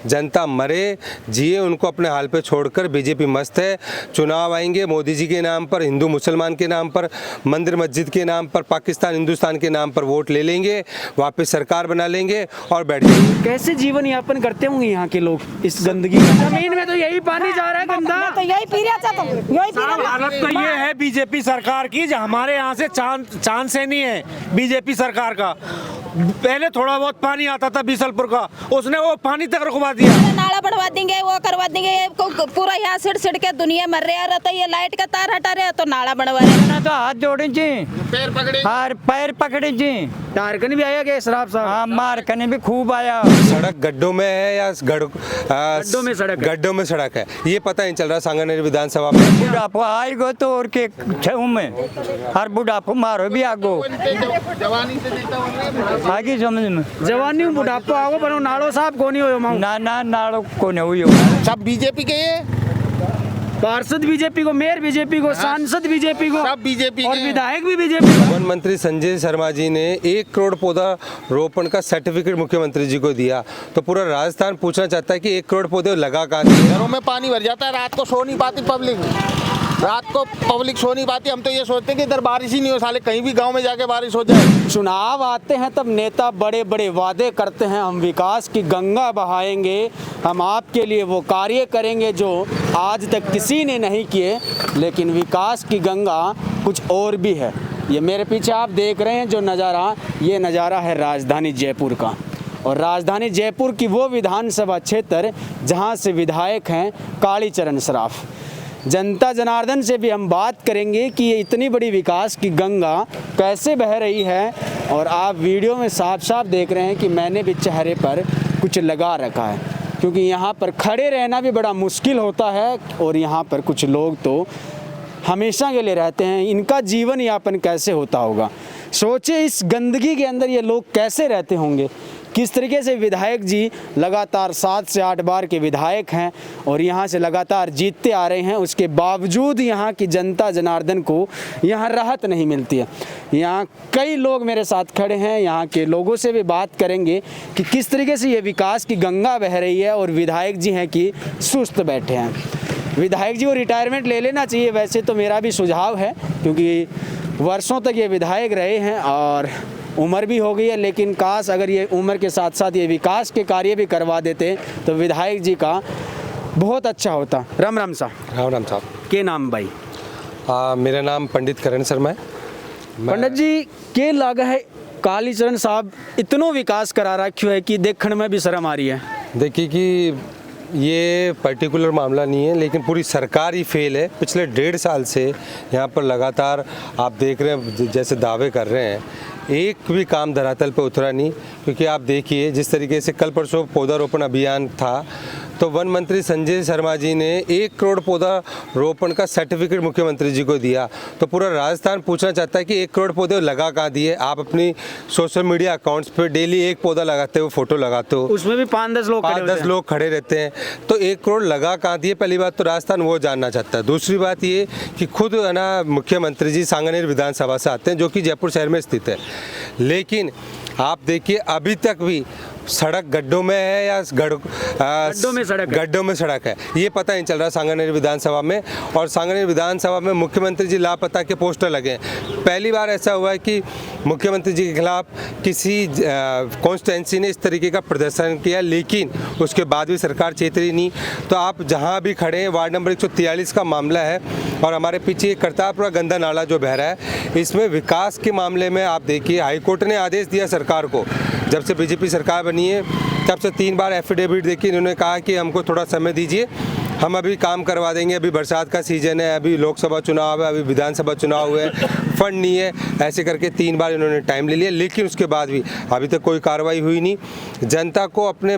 जनता मरे जिए, उनको अपने हाल पे छोड़कर बीजेपी मस्त है। चुनाव आएंगे मोदी जी के नाम पर, हिंदू मुसलमान के नाम पर, मंदिर मस्जिद के नाम पर, पाकिस्तान हिंदुस्तान के नाम पर वोट ले लेंगे, वापस सरकार बना लेंगे और बैठ जाएंगे। कैसे जीवन यापन करते होंगे यहाँ के लोग इस गंदगी में? जमीन में तो यही पानी जा रहा है गंदा। तो यही पी रहा था, तो यही पी रहा था। हालत तो ये है बीजेपी सरकार की, जो हमारे यहाँ से चांद से नहीं है बीजेपी सरकार का। पहले थोड़ा बहुत पानी आता था बीसलपुर का, उसने वो पानी तक रुकवा दिया। नाला बढ़वा देंगे, वो करवा देंगे, पूरा यहाँ सिड़ के दुनिया मर रहा रहता है। ये लाइट का तार हटा रहे तो नाला बनवा रहे। तो हाथ जोड़े जी, पैर पकड़े जी। टारकन भी आया गया शराब साहब? हाँ, मारकने भी खूब आया। सड़क गड्ढों में है या गड्ढों में सड़क है? गड्ढों में सड़क है, ये पता नहीं चल रहा। सांगानेर विधानसभा में बुढ़ापो आएगो तो और के छऊ में हर बुढ़ापो मारो भी आगो आगे समझ में। जवानी में बुढ़ापा आओ पर नाड़ो साहब को नहीं हो माऊ। ना नाड़ो को नहीं हुई। सब बीजेपी के ये पार्षद बीजेपी को, मेयर बीजेपी को, सांसद बीजेपी को, सब बीजेपी और के। विधायक भी बीजेपी को। वन मंत्री संजय शर्मा जी ने 1 करोड़ पौधा रोपण का सर्टिफिकेट मुख्यमंत्री जी को दिया, तो पूरा राजस्थान पूछना चाहता है कि 1 करोड़ पौधे लगा कहाँ दिए। घरों में पानी भर जाता है, रात को सो नहीं पाती पब्लिक, रात को पब्लिक सो नहीं पाती। हम तो ये सोचते हैं कि इधर बारिश ही नहीं हो, साले कहीं भी गांव में जाके बारिश हो जाए। चुनाव आते हैं तब नेता बड़े बड़े वादे करते हैं, हम विकास की गंगा बहाएंगे, हम आपके लिए वो कार्य करेंगे जो आज तक किसी ने नहीं किए। लेकिन विकास की गंगा कुछ और भी है। ये मेरे पीछे आप देख रहे हैं जो नज़ारा, ये नज़ारा है राजधानी जयपुर का। और राजधानी जयपुर की वो विधानसभा क्षेत्र जहाँ से विधायक हैं कालीचरण सराफ। जनता जनार्दन से भी हम बात करेंगे कि ये इतनी बड़ी विकास की गंगा कैसे बह रही है। और आप वीडियो में साफ साफ देख रहे हैं कि मैंने भी चेहरे पर कुछ लगा रखा है, क्योंकि यहाँ पर खड़े रहना भी बड़ा मुश्किल होता है। और यहाँ पर कुछ लोग तो हमेशा के लिए रहते हैं, इनका जीवन यापन कैसे होता होगा। सोचे इस गंदगी के अंदर ये लोग कैसे रहते होंगे। किस तरीके से विधायक जी लगातार 7 से 8 बार के विधायक हैं और यहाँ से लगातार जीतते आ रहे हैं, उसके बावजूद यहाँ की जनता जनार्दन को यहाँ राहत नहीं मिलती है। यहाँ कई लोग मेरे साथ खड़े हैं, यहाँ के लोगों से भी बात करेंगे कि किस तरीके से ये विकास की गंगा बह रही है और विधायक जी हैं कि सुस्त बैठे हैं। विधायक जी को रिटायरमेंट ले लेना चाहिए वैसे तो मेरा भी सुझाव है, क्योंकि वर्षों तक ये विधायक रहे हैं और उम्र भी हो गई है। लेकिन काश अगर ये उम्र के साथ साथ ये विकास के कार्य भी करवा देते तो विधायक जी का बहुत अच्छा होता। राम राम साहब। राम राम साहब। के नाम भाई? मेरा नाम पंडित करण शर्मा है। पंडित जी के लागा है कालीचरण साहब इतनो विकास करा रखा है कि देखने में भी शर्म आ रही है। देखिए कि ये पर्टिकुलर मामला नहीं है, लेकिन पूरी सरकार ही फेल है। पिछले 1.5 साल से यहाँ पर लगातार आप देख रहे हैं जैसे दावे कर रहे हैं, एक भी काम धरातल पे उतरा नहीं। क्योंकि आप देखिए जिस तरीके से कल परसों पौधारोपण अभियान था, तो वन मंत्री संजय शर्मा जी ने 1 करोड़ पौधा रोपण का सर्टिफिकेट मुख्यमंत्री जी को दिया, तो पूरा राजस्थान पूछना चाहता है कि 1 करोड़ पौधे लगा कहाँ दिए। आप अपनी सोशल मीडिया अकाउंट्स पे डेली एक पौधा लगाते हो, फोटो लगाते हो, उसमें भी 5-10 लोग 5-10 लोग खड़े रहते हैं। तो 1 करोड़ लगा कहाँ दिए, पहली बात तो राजस्थान वो जानना चाहता है। दूसरी बात ये कि खुद है ना मुख्यमंत्री जी सांगानेर विधानसभा से आते हैं, जो कि जयपुर शहर में स्थित है। लेकिन आप देखिए अभी तक भी सड़क गड्ढों में है या गड्ढों में सड़क है, ये पता नहीं चल रहा सांगानेर विधानसभा में। और सांगानेर विधानसभा में मुख्यमंत्री जी लापता के पोस्टर लगे हैं। पहली बार ऐसा हुआ है कि मुख्यमंत्री जी के खिलाफ किसी कॉन्स्टिट्यूंसी ने इस तरीके का प्रदर्शन किया, लेकिन उसके बाद भी सरकार चेतरी नहीं। तो आप जहाँ भी खड़े हैं, वार्ड नंबर 143 का मामला है और हमारे पीछे करतारपुरा गंदा नाला जो बह रहा है, इसमें विकास के मामले में आप देखिए हाईकोर्ट ने आदेश दिया सरकार को, जब से बीजेपी सरकार बनी है तब से 3 बार एफिडेविट देखी। इन्होंने कहा कि हमको थोड़ा समय दीजिए, हम अभी काम करवा देंगे, अभी बरसात का सीजन है, अभी लोकसभा चुनाव है, अभी विधानसभा चुनाव हुए, फंड नहीं है, ऐसे करके 3 बार इन्होंने टाइम ले लिया। लेकिन उसके बाद भी अभी तक कोई कार्रवाई हुई नहीं। जनता को अपने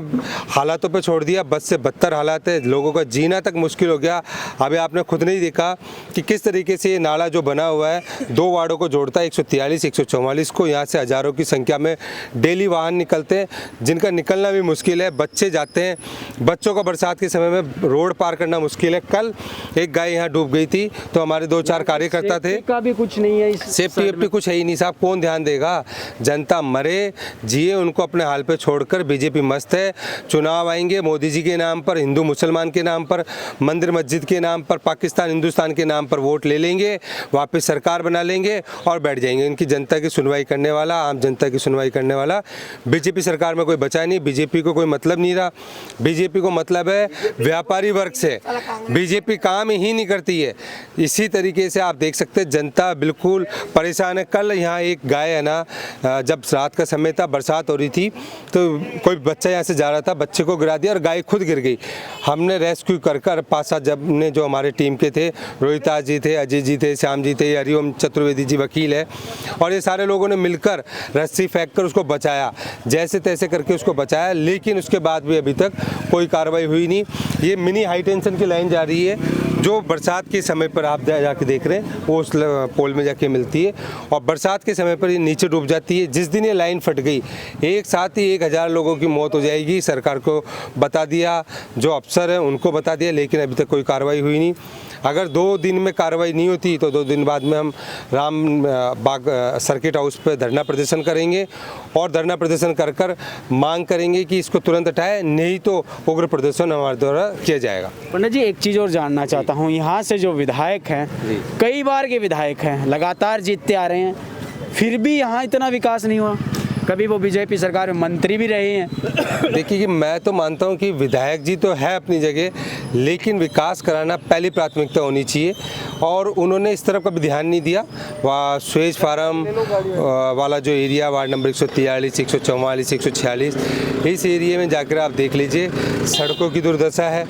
हालातों पे छोड़ दिया, बद से बदतर हालात है, लोगों का जीना तक मुश्किल हो गया। अभी आपने खुद नहीं देखा कि किस तरीके से ये नाला जो बना हुआ है 2 वार्डों को जोड़ता है, 143, 144 को। यहाँ से हज़ारों की संख्या में डेली वाहन निकलते हैं, जिनका निकलना भी मुश्किल है। बच्चे जाते हैं, बच्चों का बरसात के समय में रोड पार पार करना मुश्किल है। कल एक गाय यहाँ डूब गई थी, तो हमारे 2-4 कार्यकर्ता थे। का भी कुछ नहीं है, सेफ्टी वेफ्टी कुछ है ही नहीं साहब, कौन ध्यान देगा? जनता मरे जिए उनको अपने हाल पे छोड़कर बीजेपी मस्त है। चुनाव आएंगे मोदी जी के नाम पर, हिंदू मुसलमान के नाम पर, मंदिर मस्जिद के नाम पर, पाकिस्तान हिंदुस्तान के नाम पर वोट ले लेंगे, वापस सरकार बना लेंगे और बैठ जाएंगे। इनकी जनता की सुनवाई करने वाला, आम जनता की सुनवाई करने वाला बीजेपी सरकार में कोई बचा नहीं। बीजेपी को कोई मतलब नहीं रहा। बीजेपी को मतलब है व्यापारी वर्ग से, बीजेपी काम ही नहीं करती है। इसी तरीके से आप देख सकते हैं जनता बिल्कुल परेशान है। कल यहाँ एक गाय है ना, जब रात का समय था, बरसात हो रही थी, तो कोई बच्चा यहाँ से जा रहा था, बच्चे को गिरा दिया और गाय खुद गिर गई। हमने रेस्क्यू कर 5-7 जब ने जो हमारे टीम के थे, रोहिताज जी थे, अजय जी थे, श्याम जी थे, हरिओम चतुर्वेदी जी वकील है, और ये सारे लोगों ने मिलकर रस्सी फेंक कर उसको बचाया, जैसे तैसे करके उसको बचाया। लेकिन उसके बाद भी अभी तक कोई कार्रवाई हुई नहीं। ये मिनी हाई टेंशन की लाइन जा रही है, जो बरसात के समय पर आप जाके देख रहे हैं, वो उस पोल में जाके मिलती है और बरसात के समय पर ये नीचे डूब जाती है। जिस दिन ये लाइन फट गई, एक साथ ही 1000 लोगों की मौत हो जाएगी। सरकार को बता दिया, जो अफसर हैं उनको बता दिया, लेकिन अभी तक कोई कार्रवाई हुई नहीं। अगर 2 दिन में कार्रवाई नहीं होती तो 2 दिन बाद में हम राम बाग सर्किट हाउस पर धरना प्रदर्शन करेंगे और धरना प्रदर्शन कर मांग करेंगे कि इसको तुरंत हटाए, नहीं तो उग्र प्रदर्शन हमारे द्वारा किया जाएगा। पंडित जी, एक चीज़ और जानना चाहता हूँ, यहाँ से जो विधायक हैं, कई बार के विधायक हैं, लगातार जीतते आ रहे हैं, फिर भी यहाँ इतना विकास नहीं हुआ। कभी वो बीजेपी सरकार में मंत्री भी रहे हैं। देखिए कि मैं तो मानता हूँ कि विधायक जी तो है अपनी जगह, लेकिन विकास कराना पहली प्राथमिकता होनी चाहिए और उन्होंने इस तरफ कभी ध्यान नहीं दिया। वहाँ स्वेज फार्म वाला जो एरिया, वार्ड नंबर 143, 144, 146, इस एरिया में जाकर आप देख लीजिए, सड़कों की दुर्दशा है,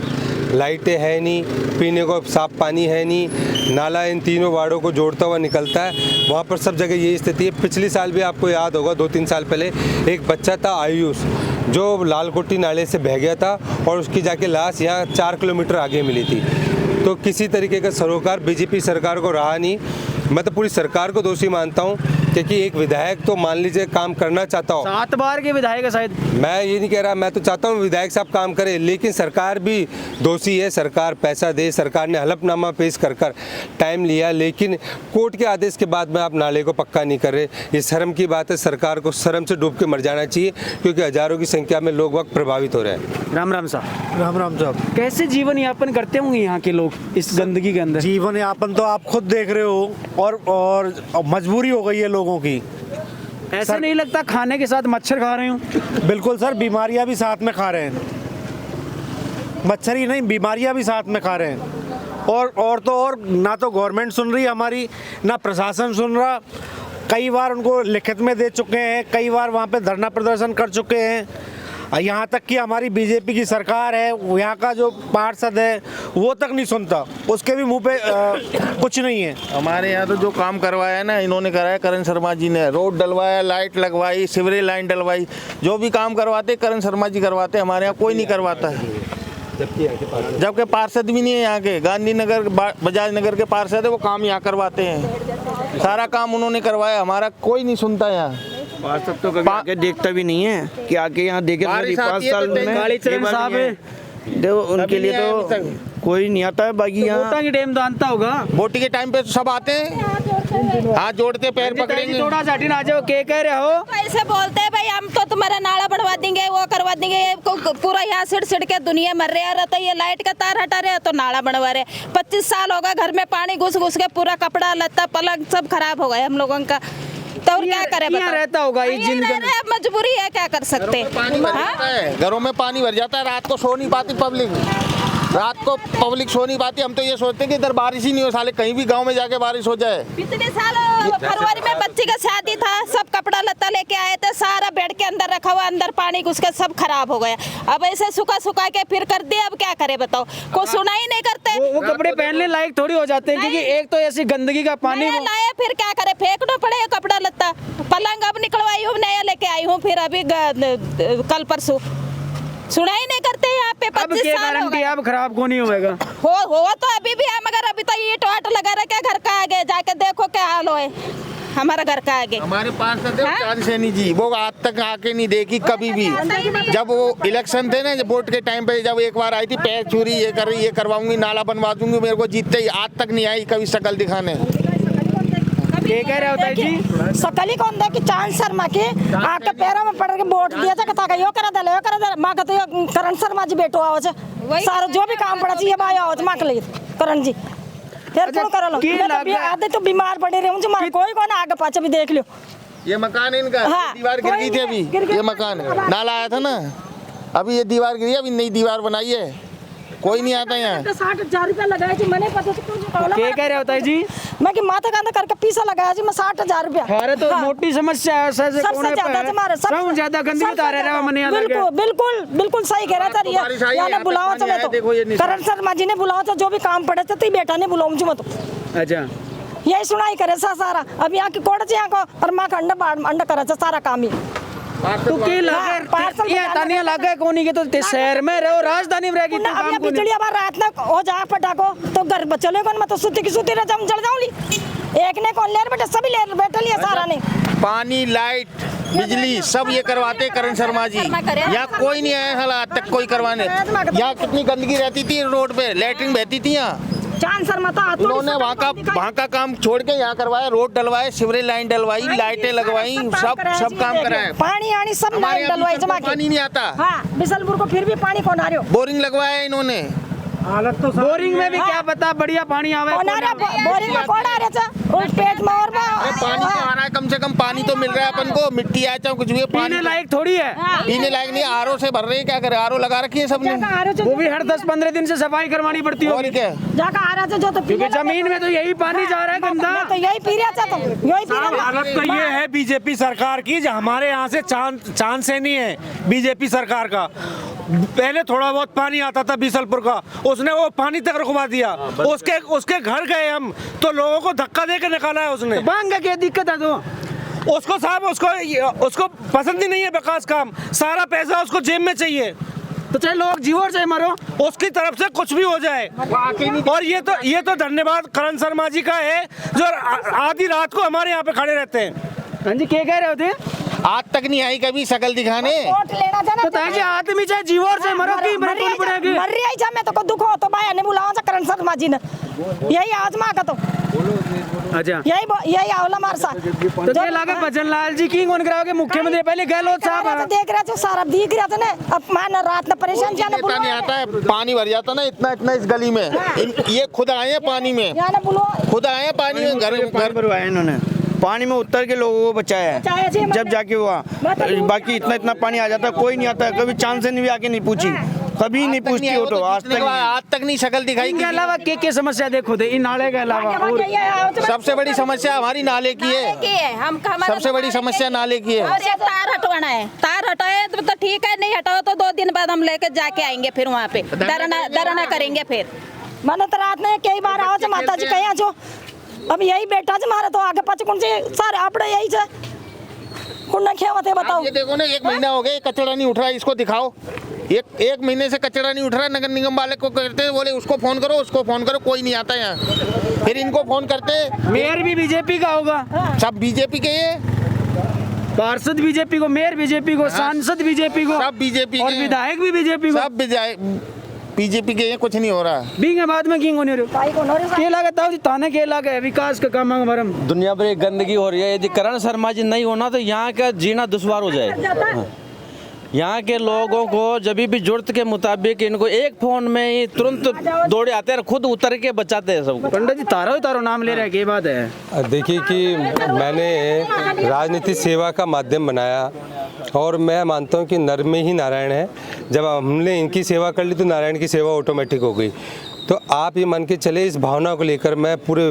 लाइटें है नहीं, पीने को साफ पानी है नहीं, नाला इन तीनों वार्डों को जोड़ता हुआ निकलता है, वहाँ पर सब जगह यही स्थिति है। पिछले साल भी आपको याद होगा, 2-3 साल पहले एक बच्चा था आयुष, जो लालकोटी नाले से बह गया था और उसकी जाके लाश यहाँ 4 किलोमीटर आगे मिली थी। तो किसी तरीके का सरोकार बीजेपी सरकार को रहा नहीं। मैं तो पूरी सरकार को दोषी मानता हूँ, क्योंकि एक विधायक तो मान लीजिए काम करना चाहता हो, 7 बार के विधायक है शायद। मैं ये नहीं कह रहा, मैं तो चाहता हूँ विधायक साहब काम करें, लेकिन सरकार भी दोषी है। सरकार पैसा दे, सरकार ने हलफनामा पेश कर टाइम लिया, लेकिन कोर्ट के आदेश के बाद में आप नाले को पक्का नहीं कर रहे। ये शर्म की बात है, सरकार को शर्म से डूब के मर जाना चाहिए, क्योंकि हजारों की संख्या में लोग वक्त प्रभावित हो रहे हैं। राम राम साहब। राम राम साहब। कैसे जीवन यापन करते होंगे यहाँ के लोग इस गंदगी के अंदर? जीवन यापन तो आप खुद देख रहे हो, और मजबूरी हो गई है लोगों की। ऐसा नहीं लगता खाने के साथ मच्छर खा रहे हो? बिल्कुल सर, बीमारियां भी साथ में खा रहे हैं, मच्छर ही नहीं बीमारियां भी साथ में खा रहे हैं। और तो और, ना तो गवर्नमेंट सुन रही हमारी, ना प्रशासन सुन रहा। कई बार उनको लिखित में दे चुके हैं, कई बार वहाँ पे धरना प्रदर्शन कर चुके हैं। यहाँ तक कि हमारी बीजेपी की सरकार है, यहाँ का जो पार्षद है वो तक नहीं सुनता, उसके भी मुंह पे कुछ नहीं है। हमारे यहाँ तो जो काम करवाया है ना, इन्होंने कराया, करण शर्मा जी ने रोड डलवाया, लाइट लगवाई, सीवरेज लाइन डलवाई, जो भी काम करवाते करण शर्मा जी करवाते, हमारे यहाँ कोई नहीं करवाता है। जबकि पार्षद भी नहीं है यहाँ के, गांधीनगर बजाज नगर के पार्षद है, वो काम यहाँ करवाते हैं, सारा काम उन्होंने करवाया, हमारा कोई नहीं सुनता यहाँ। पार्षद तो कभी आके देखता भी नहीं है कि आके यहाँ देखे। 5 साल में कालीचरण साहब है, देखो उनके लिए तो कोई नहीं आता है। बाकी यहाँ वोटा की टाइम तो आता होगा, वोटी के टाइम पे सब आते हैं, हाथ जोड़ते पैर पकड़ेंगे। थोड़ा साटी ना जाओ, क्या कह रहे हो? ऐसे बोलते हैं भाई, हम तो तुम्हारा नाला बढ़वा देंगे, वो करवा देंगे, ये पूरा यहाँ सिड़ के दुनिया मर रही है। रहता ये लाइट का तार हटा रहे तो नाला बनवा रहे। 25 साल होगा घर में पानी घुस के पूरा कपड़ा लत्ता पलंग सब खराब हो गए हम लोगों का। तो और क्या करें बताओ? रहता होगा ये जिंदगी, मजबूरी है, क्या कर सकते हैं। पानी भर जाता है, घरों में पानी भर जाता है, रात को सो नहीं पाती पब्लिक, रात को पब्लिक सो नहीं पाती। हम तो ये सोचते हैं कि इधर बारिश ही नहीं हो, साले कहीं भी गांव में जाके बारिश हो जाए। पिछले साल फरवरी में बच्ची का शादी था, सब कपड़ा लत्ता लेके आए थे, सारा बेड के अंदर रखा हुआ, अंदर पानी घुस के सब खराब हो गया। अब ऐसे सुखा के फिर कर दिया, अब क्या करे बताओ? कोई सुना ही नहीं करते। वो कपड़े पहनने लायक थोड़ी हो जाते हैं, क्योंकि एक तो ऐसी गंदगी का पानी लाए, फिर क्या करे, फेंकना पड़े कपड़ा लत्ता। पलंग अब निकलवाई हूँ, नया लेके आई हूँ, फिर अभी कल परसों सुना ही नहीं करते यहाँ पे। 25 साल हो गए, अब खराब को नहीं होगा। हो तो अभी भी है, मगर अभी तो ईंट वाट लगा रखे घर का आगे, जाके देखो क्या हाल होए। हमारा घर का आगे। हमारे पार्षद है चांद सैनी जी, वो आज तक आके नहीं देखी कभी भी। जब वो इलेक्शन थे ना, जब वोट के टाइम पे जब एक बार आई थी, पैर चूरी ये कर रही, ये करवाऊंगी, नाला बनवा दूंगी, मेरे को जीतते ही आज तक नहीं आई कभी शक्ल दिखाने। ये कह रहे होता है जी सकली कौन दे कि चांद शर्मा के आपके पैरों में पड़ के वोट दिया था, कथा का यो करा दे मां का तो करण शर्मा जी बेटो आओ छे सारा जो भी काम पड़ा चाहिए भाई आओ मां के लिए करण जी फिर कौन करा लो आधे तो बीमार पड़े रहे हूं मारे कोई कौन आगे पाछे भी देख लियो। ये मकान है इनका, हाँ, दीवार गिर गई थी अभी, ये मकान है, नाला आया था ना, अभी ये दीवार गिरी, अभी नई दीवार बनाई है, कोई नहीं आता यहाँ। 60,000 रुपया लगाया जी मैंने पता क्या कह रहे होता है जी? मैं कि माथा कांदा करके पैसा लगाया जी मैं 60,000 रुपया। अरे तो मोटी समस्या है, सबसे ज्यादा गंदगी बता रहे हैं मैंने। बिल्कुल बिल्कुल बिल्कुल सही कह रहा था ये ने बुलाओ तो मैं तो करण शर्मा जी ने बुलाओ तो जो भी काम पड़े थे तो बेटा ने बुलाऊं मैं तो। अच्छा यही सुनाई करे सारा अब यहाँ की कोड़ यहाँ को और माँ का अंडा करे सारा काम ही। तो के लगे ये तानिया लगे कोनी के तो शहर में रहो, राजधानी में रहेगी। अब ये बिजली अब रात में हो जाए पटाको तो घर बचले कौन, मैं तो सूती की सूती रह जल जाऊंगी। एक ने कौन ले बेटा सभी ले बैठे लिए सारा ने पानी लाइट बिजली सब ये करवाते करण शर्मा जी। यहाँ कोई नहीं आया हाल आज तक कोई करवाने। यहाँ कितनी गंदगी रहती थी रोड पे, लैट्रिन बहती थी यहाँ, चांद शर्मा था उन्होंने वहाँ का काम छोड़ के यहाँ करवाया, रोड डलवाए, सिवरेज लाइन डलवाई, लाइटें लगवाई, सब काम कराया, पानी आनी सब लाइन डलवाई जमा के। पानी नहीं आता। हाँ बिशलपुर को फिर भी पानी कौन आ रहे हो, बोरिंग लगवाया इन्होंने। हालत तो बोरिंग में भी क्या पता बढ़िया पानी आवे, बोरिंग में कौन आ रहा था पेट में और पानी तो आ रहा है, कम से कम पानी तो मिल रहा है अपन को, मिट्टी आए चाहे कुछ भी, पीने लायक थोड़ी है, पीने लायक नहीं। आरओ से भर रहे हैं, क्या करे, आरओ लगा रखी है सबने, वो भी हर 10-15 दिन से सफाई करवानी पड़ती है। और क्या जाकर आ रहा था जो तो क्योंकि जमीन में तो यही पानी जा रहा है गंदा, तो यही पी रहा था तो यही पी रहा। हालत तो ये है बीजेपी सरकार की, जो हमारे यहाँ से चांद सैनी है बीजेपी सरकार का। पहले थोड़ा बहुत पानी आता था बिशलपुर का, उसने वो पानी तक रुकवा दिया, उसके घर गए हम तो लोगों को धक्का दे के निकाला है उसने। बांग का क्या दिक्कत है तो उसको साहब उसको पसंद ही नहीं है विकास काम, सारा पैसा उसको जेब में चाहिए, तो चाहे लोग जीवो और चाहे मरो, उसकी तरफ से कुछ भी हो जाए। और ये तो धन्यवाद करण शर्मा जी का है जो आधी रात को हमारे यहाँ पे खड़े रहते हैं। हाँ जी क्या कह रहे होते, आज तक नहीं आई कभी शक्ल दिखाने। वोट लेना था ना तो ताकि आदमी चाहे जीवो और चाहे मरो की मर रही है जा मैं तो को दुख हो तो भाई ने बुलावा था करण शर्मा जी ने, यही आजमा का तो अच्छा यही आवला मार सा तो क्या लगे भजन लाल जी की कौन कराओगे मुख्यमंत्री पहले गहलोत साहब देख रहे थे सारा दिख रहा था ना। अब मान रात में परेशान जाने पता नहीं आता है, पानी भर जाता ना इतना इतना इस गली में, ये खुद आए हैं पानी में, खुद आए हैं पानी में, घर पर आए इन्होंने पानी में उतर के लोगों को बचाया है, जब जाके हुआ। बाकी इतना पानी आ जाता है, कोई नहीं आता, कभी चांद से भी आके नहीं पूछी, कभी नहीं पूछती हो तो आज तक नहीं शक्ल दिखाई। इनके अलावा क्या समस्या देखो थे इन नाले के अलावा? और सबसे बड़ी समस्या हमारी नाले की है, हम सबसे बड़ी समस्या नाले की है। और ये तार हटवाना है, तार हटाए तो ठीक है, नहीं हटाओ तो 2 दिन बाद हम लेकर जाके आएंगे फिर वहाँ पे धरना करेंगे। फिर मैंने तो रात में कई बार आओ जो माता जी कहीं जो अब यही बेटा जी मारे तो आगे पाछे कौन से सारे आपड़े यही से कुंडा खेवते बताओ। ये देखो ना 1 महीना हो गया कचरा नहीं उठ रहा, इसको दिखाओ, एक महीने से कचरा नहीं उठ रहा। नगर निगम वाले को कहते हैं, बोले उसको फोन करो, उसको फोन करो, कोई नहीं आता यहाँ। फिर इनको फोन करते, मेयर भी बीजेपी का होगा, सब बीजेपी के ये पार्षद बीजेपी को, मेयर बीजेपी को, सांसद बीजेपी को, सब बीजेपी और विधायक भी बीजेपी को, सब बीजेपी के ये कुछ नहीं हो रहा। बींगे बाद में किंग होने के लागत आओ ताने के लागे विकास का काम हमारम दुनिया भर गंदगी हो रही है। यदि करण शर्मा जी नहीं होना तो यहाँ का जीना दुश्वार हो जाए। यहाँ के लोगों को जब भी जरूरत के मुताबिक इनको एक फोन में ही तुरंत दौड़े आते हैं, खुद उतर के बचाते हैं सबको। पंडित जी तारो नाम ले रहे हैं, क्या बात है? देखिए कि मैंने राजनीति सेवा का माध्यम बनाया और मैं मानता हूँ कि नर में ही नारायण है। जब हमने इनकी सेवा कर ली तो नारायण की सेवा ऑटोमेटिक हो गई। तो आप ये मान के चले, इस भावना को लेकर मैं पूरे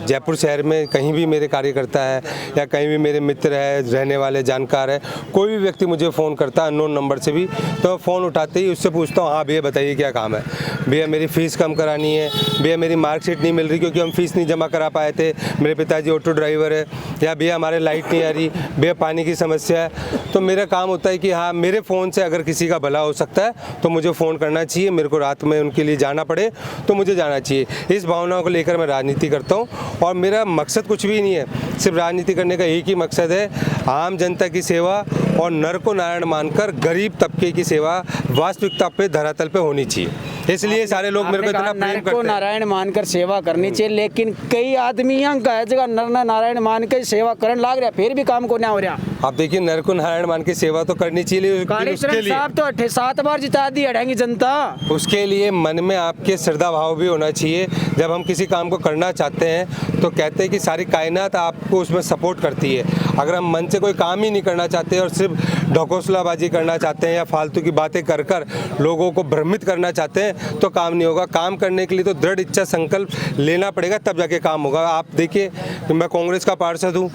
जयपुर शहर में कहीं भी मेरे कार्यकर्ता है या कहीं भी मेरे मित्र है, रहने वाले जानकार है, कोई भी व्यक्ति मुझे फ़ोन करता है अननोन नंबर से भी, तो फ़ोन उठाते ही उससे पूछता हूँ हाँ भैया बताइए क्या काम है। भैया मेरी फ़ीस कम करानी है, भैया मेरी मार्कशीट नहीं मिल रही क्योंकि हम फ़ीस नहीं जमा करा पाए थे, मेरे पिताजी ऑटो ड्राइवर है, या भैया हमारे लाइट नहीं आ रही, भैया पानी की समस्या है। तो मेरा काम होता है कि हाँ, मेरे फ़ोन से अगर किसी का भला हो सकता है तो मुझे फ़ोन करना चाहिए, मेरे को रात में उनके लिए जाना पड़े तो मुझे जाना चाहिए। इस भावनाओं को लेकर मैं राजनीति करता हूँ और मेरा मकसद कुछ भी नहीं है, सिर्फ राजनीति करने का एक ही मकसद है, आम जनता की सेवा और नर को नारायण मानकर गरीब तबके की सेवा वास्तविकता पे धरातल पे होनी चाहिए। इसलिए सारे लोग मेरे को इतना प्रेम नर करते को हैं। नारायण मानकर सेवा करनी चाहिए, लेकिन कई आदमी यहाँ का जगह नर नारायण मान के सेवा करने लग रहा, फिर भी काम को नहीं हो रहा। आप देखिए, नर को नारायण मान के सेवा तो करनी चाहिए, लेकिन उसके लिए साहब तो 7 बार जिता दी हटाएंगी जनता। उसके लिए मन में आपके श्रद्धा भाव भी होना चाहिए। जब हम किसी काम को करना चाहते हैं तो कहते हैं कि सारी कायनात आपको उसमें सपोर्ट करती है। अगर हम मन से कोई काम ही नहीं करना चाहते और सिर्फ ढकोसलाबाजी करना चाहते हैं या फालतू की बातें कर कर लोगों को भ्रमित करना चाहते हैं तो काम नहीं होगा। काम करने के लिए तो दृढ़ इच्छा संकल्प लेना पड़ेगा, तब जाके काम होगा। आप देखिए कि मैं कांग्रेस का पार्षद हूँ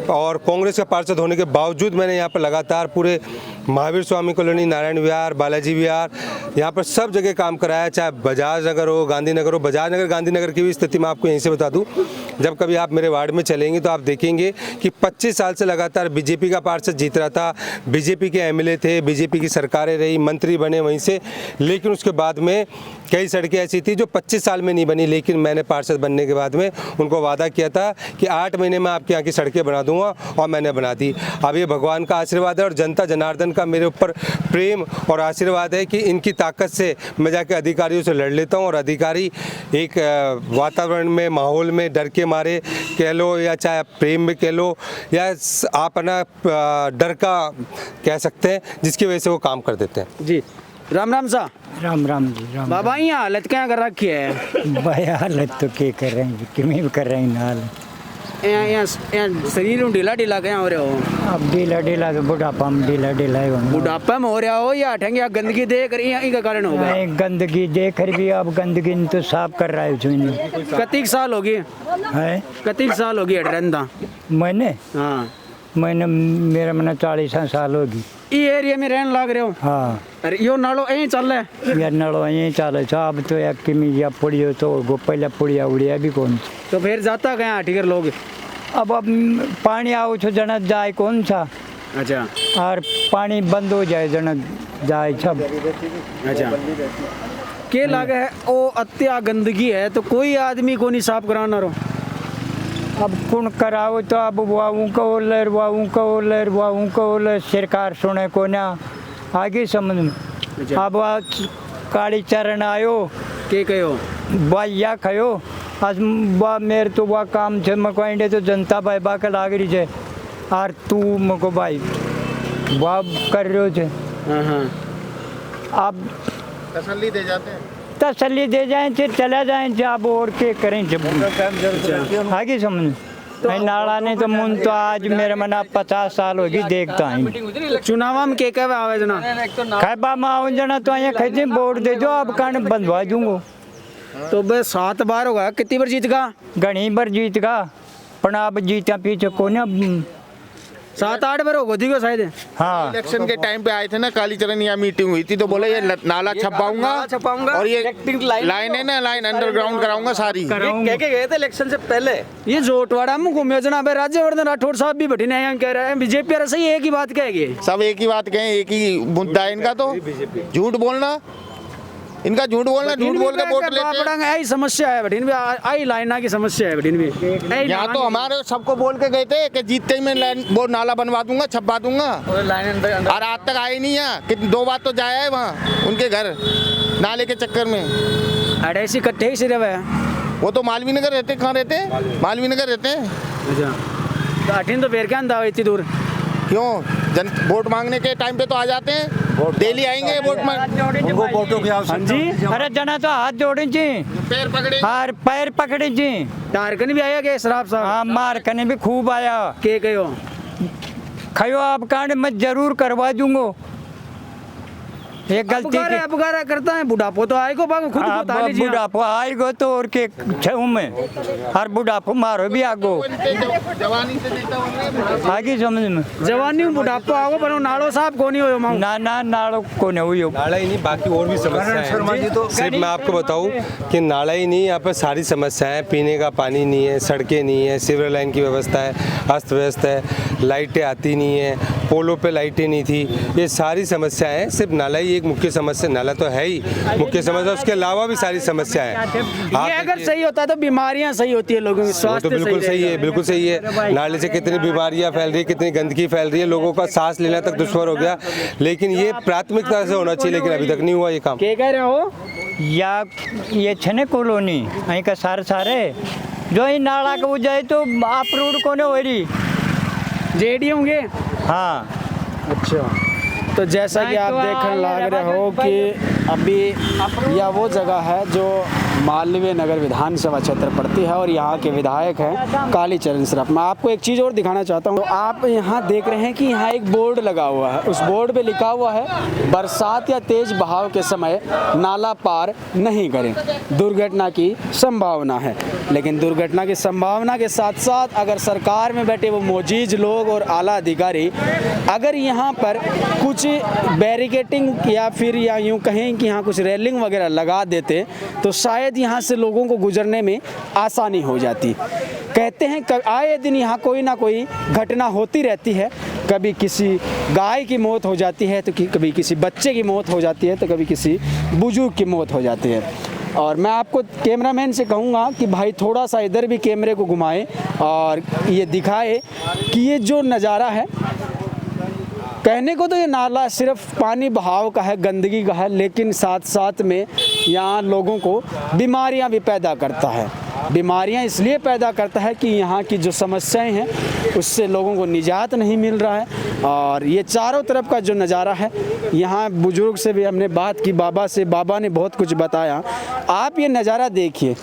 और कांग्रेस का पार्षद होने के बावजूद मैंने यहाँ पर लगातार पूरे महावीर स्वामी कॉलोनी, नारायण विहार, बालाजी विहार, यहाँ पर सब जगह काम कराया, चाहे बजाज नगर हो, गांधीनगर हो। बजाज नगर, गांधीनगर की भी स्थिति मैं आपको यहीं से बता दूं। जब कभी आप मेरे वार्ड में चलेंगे तो आप देखेंगे कि 25 साल से लगातार बीजेपी का पार्षद जीत रहा था, बीजेपी के एमएलए थे, बीजेपी की सरकारें रही, मंत्री बने वहीं से, लेकिन उसके बाद में कई सड़कें ऐसी थी जो 25 साल में नहीं बनी, लेकिन मैंने पार्षद बनने के बाद में उनको वादा किया था कि 8 महीने में आपके यहाँ की सड़कें बना दूंगा और मैंने बना दी। अब ये भगवान का आशीर्वाद है और जनता जनार्दन का मेरे ऊपर प्रेम और आशीर्वाद है कि इनकी ताकत से मैं जाके अधिकारियों से लड़ लेता हूँ और अधिकारी एक वातावरण में, माहौल में डर के मारे कह लो या चाहे प्रेम में कह लो या आप ना डर का कह सकते हैं, जिसकी वजह से वो काम कर देते हैं। जी राम राम सा। राम राम जी, राम बाबा यहाँ हालत क्या कर रखी है? भाई हालत तो क्या कर रहे हैं, किमें भी कर रहे हैं हाल। यहाँ शरीर ढीला ढीला क्या हो रहे हो? अब ढीला ढीला तो बुढ़ापा में ढीला ढीला ही होना। बुढ़ापा में हो रहा हो या हटेंगे या गंदगी देख रही है, कारण होगा? नहीं, गंदगी देख कर भी अब गंदगी तो साफ कर रहा है उसमें। कतिक साल होगी है? कतिक साल होगी हट रहा था? मैंने हाँ मेरा मैंने 40 साल होगी ये एरिया में रहने लग रहे हो? हाँ। अरे यो नालो यहीं चल रहा है यार नड़ो यहीं चाले छो अब तो यार किमी या पुड़ियो तो गो पहले पुड़िया उड़िया भी कौन। तो फिर जाता गया हटीकर लोग? अब पानी आओ छो जना जाए कौन सा। अच्छा। और पानी बंद हो जाए जना जाए सब। अच्छा के लगे है ओ अत्या गंदगी है तो कोई आदमी को नहीं साफ कराना रो। अब कौन कराओ तो अब वाऊ को सरकार सुने को ना आगे समझ में। अब काली चरण आयो के कहो या खयो आज बा मेरे तो वह काम छे मको तो जनता भाई बाके लाग रही है और तू मको भाई वाह कर रहे हो छे। आप तसल्ली दे जाते हैं, तसल्ली दे जाए चला जाए अब और के करें आगे समझ। नाला ने तो मुन तो आज मेरे मना 50 साल होगी देखता है। चुनाव में के आवे जना खैबा में आओ जना तो यहाँ खैचे वोट दे जो अब कान बंधवा दूंगो। तो बस 7 बार होगा, कितनी बार जीत गा? घनी बार जीत गा पण अब जीता पीछे को ना 7-8 बार होगा दिखो शायद। हाँ इलेक्शन के टाइम पे आए थे ना, कालीचरण यहाँ मीटिंग हुई थी तो बोले ये नाला छपाऊंगा और ये लाइन है ना, लाइन अंडरग्राउंड कराऊंगा सारी। कह के गए थे इलेक्शन से पहले। ये जोटवाड़ा में घूमे जना भाई राज्यवर्धन राठौड़ साहब भी बैठे यहाँ कह रहे हैं बीजेपी वाला सही एक ही बात कहेगी। सब एक ही बात कहें, एक ही मुद्दा है इनका, तो झूठ बोलना, इनका झूठ बोलना, झूठ बोल के वोट लेते हैं। यही समस्या है बठिन भी, आई लाइना की समस्या है बठिन भी। यहाँ तो हमारे सबको बोल के गए थे कि जीतते ही मैं वो नाला बनवा दूंगा, छपवा दूंगा, और आज तक आए नहीं यहाँ। कितनी 2 बार तो जाया है वहाँ उनके घर नाले के चक्कर में। अरे ऐसी इकट्ठे ही सिर्फ है वो तो मालवी नगर रहते, कहाँ रहते हैं? मालवी नगर रहते हैं। अच्छा अठिन तो बेर क्या अंदा इतनी दूर क्यों? वोट मांगने के टाइम पे तो आ जाते हैं, डेली आएंगे वोट मांग। जी अरे जना तो हाथ जोड़े जी, पैर पकड़े और पैर पकड़े जी। टारकन भी आया क्या शराब साहब? हाँ मार कने भी खूब आया के कहो खयो आप कांड मैं जरूर करवा दूंगो। ये गलती की अपगारा करता है बुढ़ापो तो आएगो भागो खुद अब बता लीजिए आप। बुढ़ापो आएगो तो और के छऊ में हर बुढ़ापो मारो भी आगो आगे समझ में जवानी में बुढ़ापो आओ पर नाड़ो साहब कोनी हो माऊ ना ना नाड़ो को नहीं हुई नाला ही नहीं, बाकी और भी समस्याएं हैं। सिर्फ मैं आपको बताऊं कि नाला ही नहीं, यहाँ पर सारी समस्याएं, पीने का पानी नहीं है, सड़कें नहीं है, सीवर लाइन की व्यवस्था है अस्त व्यस्त है, लाइटें आती नहीं है, पोलों पे लाइटें नहीं थी, ये सारी समस्याएं हैं। सिर्फ नाला ही एक मुख्य समस्या, नाला तो है ही मुख्य समस्या, उसके अलावा भी सारी समस्याएं हैं। ये अगर सही होता तो बीमारियां सही होती है लोगों की, वो स्वास्थ्य तो बिल्कुल सही है, रहेगा। बिल्कुल सही है। नाले से कितनी बीमारियां फैल रही है, कितनी गंदगी फैल रही है, लोगों का सांस लेना तक दुश्वार हो गया। लेकिन ये प्राथमिकता से होना चाहिए, लेकिन अभी तक नहीं हुआ ये काम। क्या कह रहे हो? या ये छने कॉलोनी अहीं का सारे जो ही नाला के जाए तो आप रोड कोने हो रही। जेडी होंगे। हाँ अच्छा, तो जैसा कि आप देखने लग रहे हो कि अभी यह वो जगह है जो मालवीय नगर विधानसभा क्षेत्र पड़ती है और यहाँ के विधायक हैं कालीचरण सराफ। मैं आपको एक चीज़ और दिखाना चाहता हूँ। तो आप यहाँ देख रहे हैं कि यहाँ एक बोर्ड लगा हुआ है, उस बोर्ड पे लिखा हुआ है बरसात या तेज बहाव के समय नाला पार नहीं करें, दुर्घटना की संभावना है। लेकिन दुर्घटना की संभावना के साथ साथ अगर सरकार में बैठे वो मोजीज लोग और आला अधिकारी अगर यहाँ पर कुछ बैरिकेटिंग या फिर या यूँ कहें कि यहाँ कुछ रेलिंग वगैरह लगा देते तो शायद यहाँ से लोगों को गुजरने में आसानी हो जाती। कहते हैं आए दिन यहाँ कोई ना कोई घटना होती रहती है, कभी किसी गाय की मौत हो जाती है तो कभी किसी बच्चे की मौत हो जाती है तो कभी किसी बुजुर्ग की मौत हो जाती है। और मैं आपको कैमरामैन से कहूँगा कि भाई थोड़ा सा इधर भी कैमरे को घुमाएं और ये दिखाए कि ये जो नज़ारा है, कहने को तो ये नाला सिर्फ पानी बहाव का है, गंदगी का है, लेकिन साथ साथ में यहाँ लोगों को बीमारियाँ भी पैदा करता है। बीमारियाँ इसलिए पैदा करता है कि यहाँ की जो समस्याएं हैं उससे लोगों को निजात नहीं मिल रहा है। और ये चारों तरफ का जो नज़ारा है, यहाँ बुजुर्ग से भी हमने बात की, बाबा से, बाबा ने बहुत कुछ बताया। आप ये नज़ारा देखिए,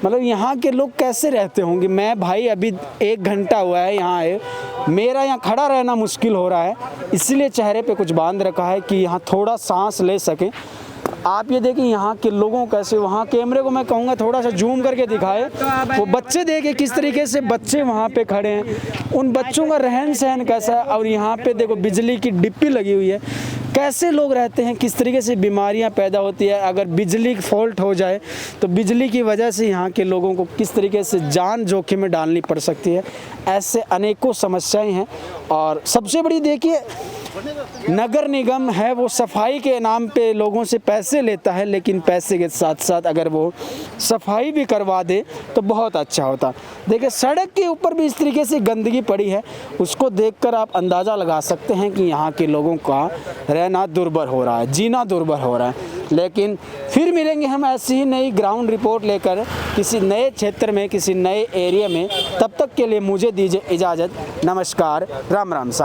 मतलब यहाँ के लोग कैसे रहते होंगे। मैं भाई अभी 1 घंटा हुआ है यहाँ आए, मेरा यहाँ खड़ा रहना मुश्किल हो रहा है, इसलिए चेहरे पे कुछ बांध रखा है कि यहाँ थोड़ा सांस ले सकें। आप ये देखें यहाँ के लोगों कैसे, वहाँ कैमरे को मैं कहूँगा थोड़ा सा जूम करके दिखाए, वो बच्चे देखे किस तरीके से बच्चे वहाँ पे खड़े हैं, उन बच्चों का रहन सहन कैसा है। और यहाँ पे देखो बिजली की डिप्पी लगी हुई है, कैसे लोग रहते हैं, किस तरीके से बीमारियां पैदा होती है। अगर बिजली फॉल्ट हो जाए तो बिजली की वजह से यहाँ के लोगों को किस तरीके से जान जोखिम में डालनी पड़ सकती है। ऐसे अनेकों समस्याएं हैं। और सबसे बड़ी देखिए, नगर निगम है वो सफाई के नाम पे लोगों से पैसे लेता है, लेकिन पैसे के साथ साथ अगर वो सफाई भी करवा दे तो बहुत अच्छा होता। देखिए सड़क के ऊपर भी इस तरीके से गंदगी पड़ी है, उसको देखकर आप अंदाज़ा लगा सकते हैं कि यहाँ के लोगों का रहना दुर्भर हो रहा है, जीना दुर्भर हो रहा है। लेकिन फिर मिलेंगे हम ऐसी ही नई ग्राउंड रिपोर्ट लेकर किसी नए क्षेत्र में, किसी नए एरिया में। तब तक के लिए मुझे दीजिए इजाज़त। नमस्कार, राम राम साहब।